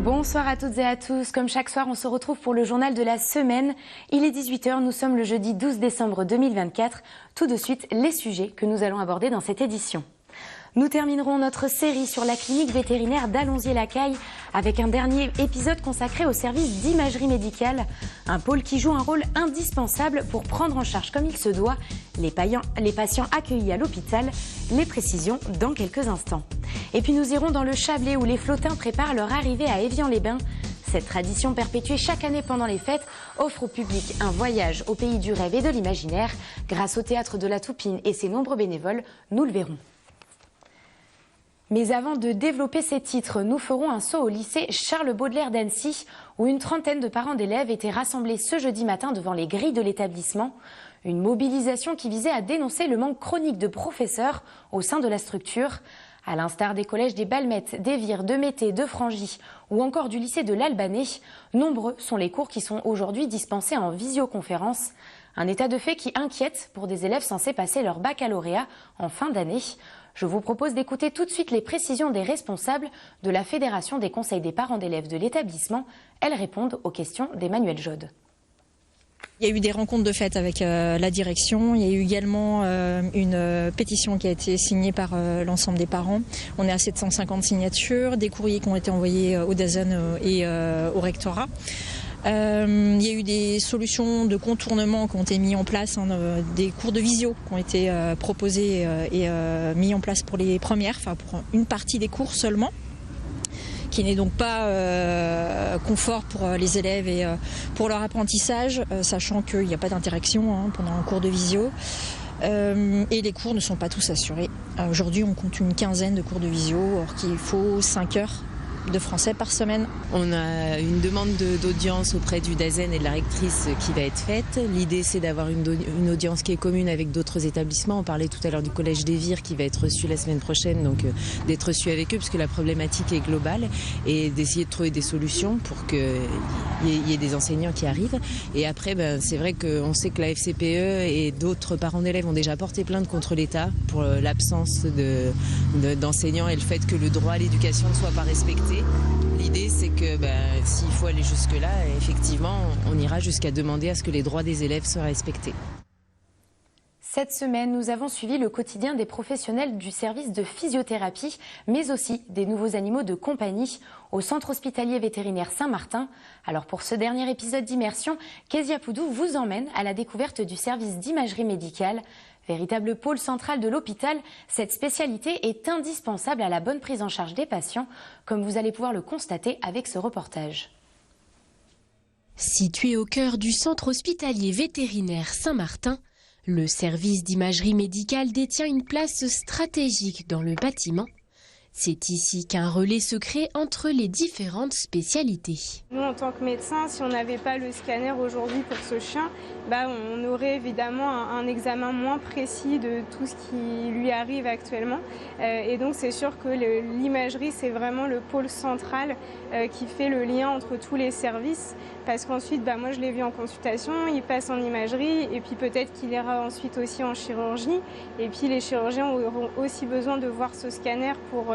Bonsoir à toutes et à tous. Comme chaque soir, on se retrouve pour le journal de la semaine. Il est 18 h, nous sommes le jeudi 12 décembre 2024. Tout de suite, les sujets que nous allons aborder dans cette édition. Nous terminerons notre série sur la clinique vétérinaire d'Allonzier-Lacaille avec un dernier épisode consacré au service d'imagerie médicale, un pôle qui joue un rôle indispensable pour prendre en charge comme il se doit les patients accueillis à l'hôpital. Les précisions dans quelques instants. Et puis nous irons dans le Chablais où les flottins préparent leur arrivée à Évian-les-Bains. Cette tradition perpétuée chaque année pendant les fêtes offre au public un voyage au pays du rêve et de l'imaginaire. Grâce au théâtre de la Toupine et ses nombreux bénévoles, nous le verrons. Mais avant de développer ces titres, nous ferons un saut au lycée Charles Baudelaire d'Annecy, où une trentaine de parents d'élèves étaient rassemblés ce jeudi matin devant les grilles de l'établissement. Une mobilisation qui visait à dénoncer le manque chronique de professeurs au sein de la structure. À l'instar des collèges des Balmettes, d'Évire, de Mété, de Frangy ou encore du lycée de l'Albanais, nombreux sont les cours qui sont aujourd'hui dispensés en visioconférence. Un état de fait qui inquiète pour des élèves censés passer leur baccalauréat en fin d'année. Je vous propose d'écouter tout de suite les précisions des responsables de la Fédération des conseils des parents d'élèves de l'établissement. Elles répondent aux questions d'Emmanuel Jaude. Il y a eu des rencontres de fait avec la direction. Il y a eu également une pétition qui a été signée par l'ensemble des parents. On est à 750 signatures, des courriers qui ont été envoyés au DAZN et au rectorat. Il y a eu des solutions de contournement qui ont été mises en place, des cours de visio qui ont été proposés et mis en place pour les premières, enfin pour une partie des cours seulement, qui n'est donc pas confort pour les élèves et pour leur apprentissage, sachant qu'il n'y a pas d'interaction pendant un cours de visio. Et les cours ne sont pas tous assurés. Aujourd'hui, on compte une quinzaine de cours de visio, or qu'il faut 5 heures de français par semaine. On a une demande d'audience auprès du DAZN et de la rectrice qui va être faite. L'idée, c'est d'avoir une audience qui est commune avec d'autres établissements. On parlait tout à l'heure du collège d'Évire qui va être reçu la semaine prochaine, donc d'être reçu avec eux puisque la problématique est globale et d'essayer de trouver des solutions pour qu'il y ait des enseignants qui arrivent. Et après, c'est vrai qu'on sait que la FCPE et d'autres parents d'élèves ont déjà porté plainte contre l'État pour l'absence d'enseignants et le fait que le droit à l'éducation ne soit pas respecté. L'idée, c'est que s'il faut aller jusque-là, effectivement, on ira jusqu'à demander à ce que les droits des élèves soient respectés. Cette semaine, nous avons suivi le quotidien des professionnels du service de physiothérapie, mais aussi des nouveaux animaux de compagnie au centre hospitalier vétérinaire Saint-Martin. Alors pour ce dernier épisode d'immersion, Kezia Poudou vous emmène à la découverte du service d'imagerie médicale. Véritable pôle central de l'hôpital, cette spécialité est indispensable à la bonne prise en charge des patients, comme vous allez pouvoir le constater avec ce reportage. Situé au cœur du centre hospitalier vétérinaire Saint-Martin, le service d'imagerie médicale détient une place stratégique dans le bâtiment. C'est ici qu'un relais se crée entre les différentes spécialités. Nous, en tant que médecins, si on n'avait pas le scanner aujourd'hui pour ce chien, on aurait évidemment un examen moins précis de tout ce qui lui arrive actuellement. Et donc, c'est sûr que l'imagerie, c'est vraiment le pôle central qui fait le lien entre tous les services. Parce qu'ensuite, moi, je l'ai vu en consultation, il passe en imagerie, et puis peut-être qu'il ira ensuite aussi en chirurgie. Et puis, les chirurgiens auront aussi besoin de voir ce scanner pour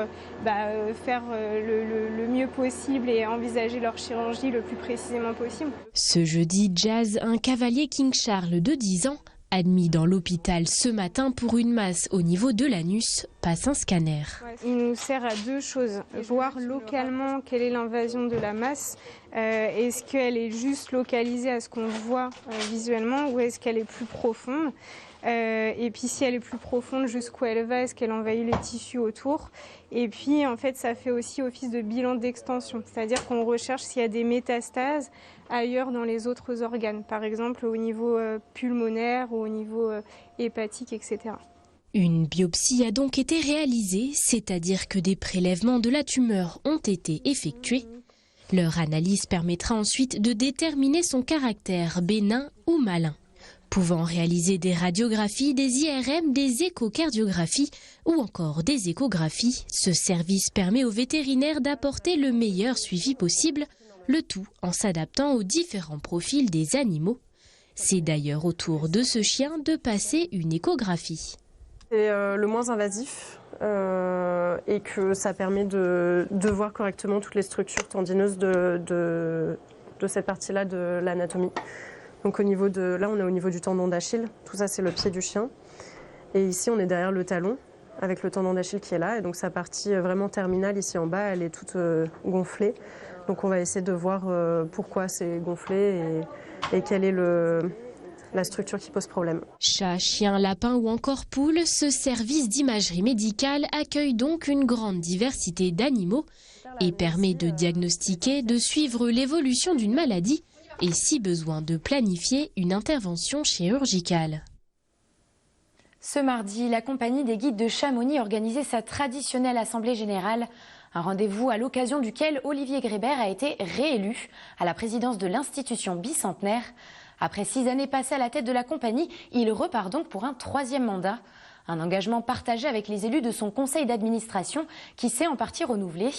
faire le mieux possible et envisager leur chirurgie le plus précisément possible. Ce jeudi, Jazz, un cavalier King Charles de 10 ans, admis dans l'hôpital ce matin pour une masse au niveau de l'anus, passe un scanner. Il nous sert à deux choses. Voir localement quelle est l'invasion de la masse. Est-ce qu'elle est juste localisée à ce qu'on voit visuellement ou est-ce qu'elle est plus profonde ? Et puis si elle est plus profonde, jusqu'où elle va, est-ce qu'elle envahit les tissus autour? Et puis en fait ça fait aussi office de bilan d'extension, c'est-à-dire qu'on recherche s'il y a des métastases ailleurs dans les autres organes, par exemple au niveau pulmonaire ou au niveau hépatique, etc. Une biopsie a donc été réalisée, c'est-à-dire que des prélèvements de la tumeur ont été effectués. Leur analyse permettra ensuite de déterminer son caractère bénin ou malin. Pouvant réaliser des radiographies, des IRM, des échocardiographies ou encore des échographies, ce service permet aux vétérinaires d'apporter le meilleur suivi possible, le tout en s'adaptant aux différents profils des animaux. C'est d'ailleurs au tour de ce chien de passer une échographie. C'est le moins invasif et que ça permet de voir correctement toutes les structures tendineuses de cette partie-là de l'anatomie. Donc là, on est au niveau du tendon d'Achille. Tout ça, c'est le pied du chien. Et ici, on est derrière le talon, avec le tendon d'Achille qui est là. Et donc, sa partie vraiment terminale, ici en bas, elle est toute gonflée. Donc, on va essayer de voir pourquoi c'est gonflé et quelle est la structure qui pose problème. Chat, chien, lapin ou encore poule, ce service d'imagerie médicale accueille donc une grande diversité d'animaux et permet de diagnostiquer, de suivre l'évolution d'une maladie et, si besoin, de planifier une intervention chirurgicale. Ce mardi, la compagnie des guides de Chamonix organisait sa traditionnelle assemblée générale, un rendez-vous à l'occasion duquel Olivier Grébert a été réélu à la présidence de l'institution bicentenaire. Après 6 années passées à la tête de la compagnie, il repart donc pour un 3e mandat. Un engagement partagé avec les élus de son conseil d'administration qui s'est en partie renouvelé.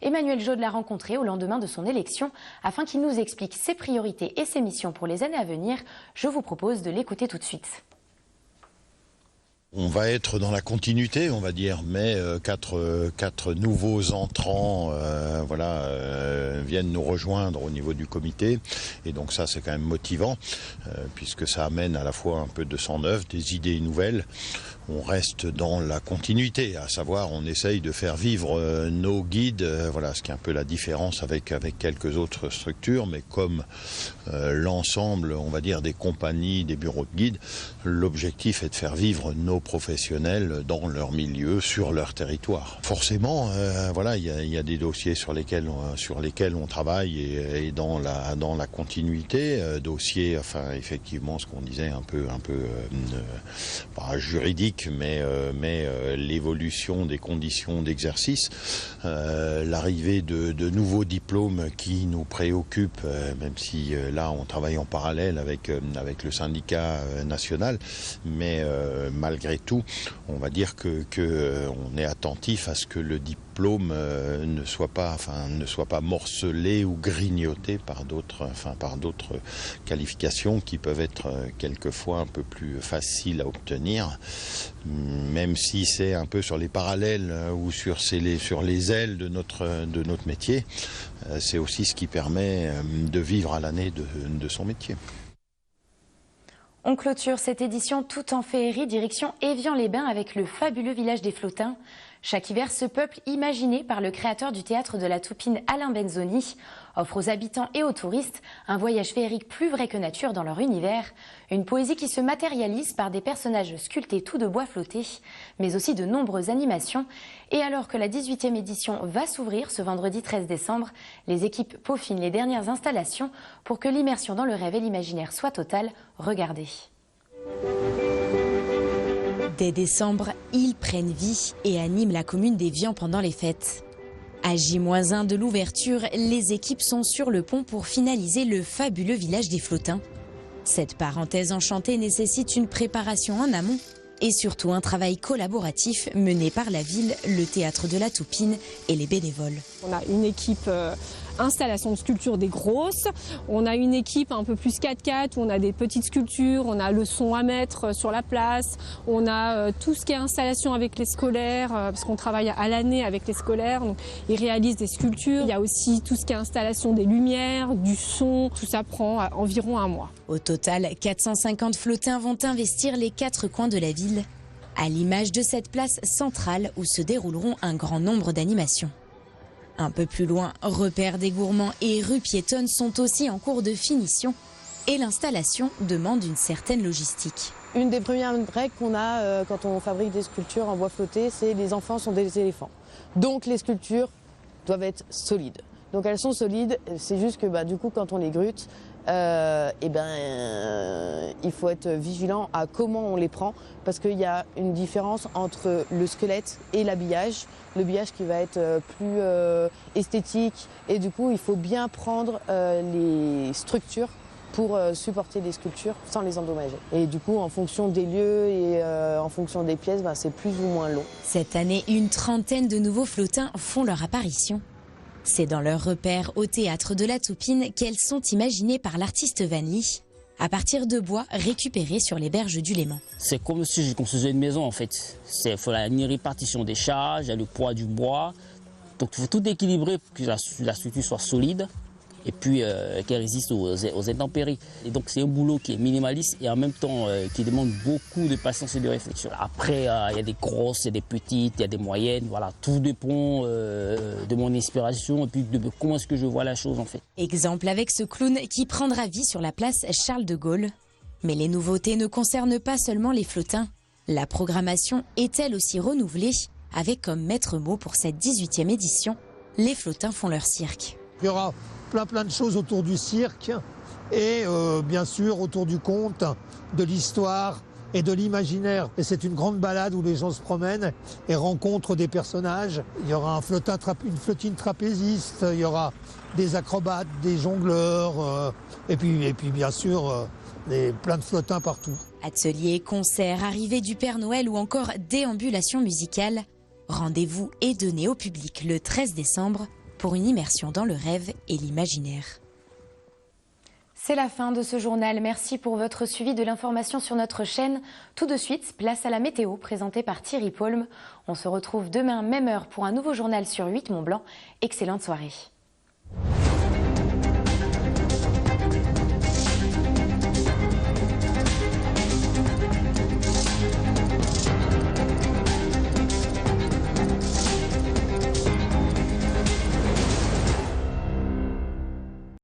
Emmanuel Jaude l'a rencontré au lendemain de son élection afin qu'il nous explique ses priorités et ses missions pour les années à venir. Je vous propose de l'écouter tout de suite. On va être dans la continuité, on va dire, mais quatre nouveaux entrants viennent nous rejoindre au niveau du comité. Et donc ça, c'est quand même motivant, puisque ça amène à la fois un peu de sang neuf, des idées nouvelles. On reste dans la continuité, à savoir on essaye de faire vivre nos guides, ce qui est un peu la différence avec quelques autres structures, mais comme l'ensemble, on va dire, des compagnies, des bureaux de guides, l'objectif est de faire vivre nos professionnels dans leur milieu, sur leur territoire. Forcément, il y a des dossiers sur lesquels on travaille et dans la continuité, dossiers, effectivement, ce qu'on disait un peu pas juridique, mais l'évolution des conditions d'exercice, l'arrivée de nouveaux diplômes qui nous préoccupent, même si là on travaille en parallèle avec le syndicat national, mais malgré tout, on va dire que on est attentif à ce que le diplôme ne soit pas morcelé ou grignoté par d'autres qualifications qui peuvent être quelquefois un peu plus faciles à obtenir, même si c'est un peu sur les parallèles ou sur les ailes de notre métier. C'est aussi ce qui permet de vivre à l'année de son métier. On clôture cette édition tout en féerie, direction Évian-les-Bains avec le fabuleux village des Flottins. Chaque hiver, ce peuple imaginé par le créateur du théâtre de la Toupine, Alain Benzoni, offre aux habitants et aux touristes un voyage féerique plus vrai que nature dans leur univers. Une poésie qui se matérialise par des personnages sculptés tout de bois flotté, mais aussi de nombreuses animations. Et alors que la 18e édition va s'ouvrir ce vendredi 13 décembre, les équipes peaufinent les dernières installations pour que l'immersion dans le rêve et l'imaginaire soit totale. Regardez. Dès décembre, ils prennent vie et animent la commune d'Évian pendant les fêtes. À J-1 de l'ouverture, les équipes sont sur le pont pour finaliser le fabuleux village des Flottins. Cette parenthèse enchantée nécessite une préparation en amont et surtout un travail collaboratif mené par la ville, le théâtre de la Toupine et les bénévoles. On a une équipe installation de sculptures des grosses, on a une équipe un peu plus 4x4 où on a des petites sculptures, on a le son à mettre sur la place, on a tout ce qui est installation avec les scolaires, parce qu'on travaille à l'année avec les scolaires, donc ils réalisent des sculptures. Il y a aussi tout ce qui est installation des lumières, du son, tout ça prend environ 1 mois. Au total, 450 flottins vont investir les 4 coins de la ville, à l'image de cette place centrale où se dérouleront un grand nombre d'animations. Un peu plus loin, repères des gourmands et rues piétonnes sont aussi en cours de finition et l'installation demande une certaine logistique. Une des premières règles qu'on a quand on fabrique des sculptures en bois flotté, c'est les enfants sont des éléphants. Donc les sculptures doivent être solides. Donc elles sont solides, c'est juste que du coup quand on les grute, il faut être vigilant à comment on les prend parce qu'il y a une différence entre le squelette et l'habillage. Le habillage qui va être plus esthétique et du coup il faut bien prendre les structures pour supporter les sculptures sans les endommager. Et du coup en fonction des lieux et en fonction des pièces, c'est plus ou moins long. Cette année, une trentaine de nouveaux flottins font leur apparition. C'est dans leur repère au théâtre de la Toupine qu'elles sont imaginées par l'artiste Vanly. à partir de bois récupérés sur les berges du Léman. C'est comme si je construisais une maison en fait. Il faut une répartition des charges, il y a le poids du bois. Donc il faut tout équilibrer pour que la structure soit solide et puis qu'elle résiste aux intempéries. Et donc c'est un boulot qui est minimaliste et en même temps qui demande beaucoup de patience et de réflexion. Après il y a des grosses, il y a des petites, il y a des moyennes, voilà, tout dépend de mon inspiration et puis de comment est-ce que je vois la chose en fait. Exemple avec ce clown qui prendra vie sur la place Charles de Gaulle. Mais les nouveautés ne concernent pas seulement les flottins. La programmation est elle aussi renouvelée avec comme maître mot pour cette 18e édition, les flottins font leur cirque. Il y aura plein de choses autour du cirque et bien sûr autour du conte, de l'histoire et de l'imaginaire. Et c'est une grande balade où les gens se promènent et rencontrent des personnages. Il y aura une flottine trapéziste, il y aura des acrobates, des jongleurs et puis bien sûr plein de flottins partout. Ateliers, concerts, arrivée du Père Noël ou encore déambulation musicale. Rendez-vous est donné au public le 13 décembre pour une immersion dans le rêve et l'imaginaire. C'est la fin de ce journal. Merci pour votre suivi de l'information sur notre chaîne. Tout de suite, place à la météo présentée par Thierry Paulme. On se retrouve demain, même heure, pour un nouveau journal sur 8 Mont Blanc. Excellente soirée.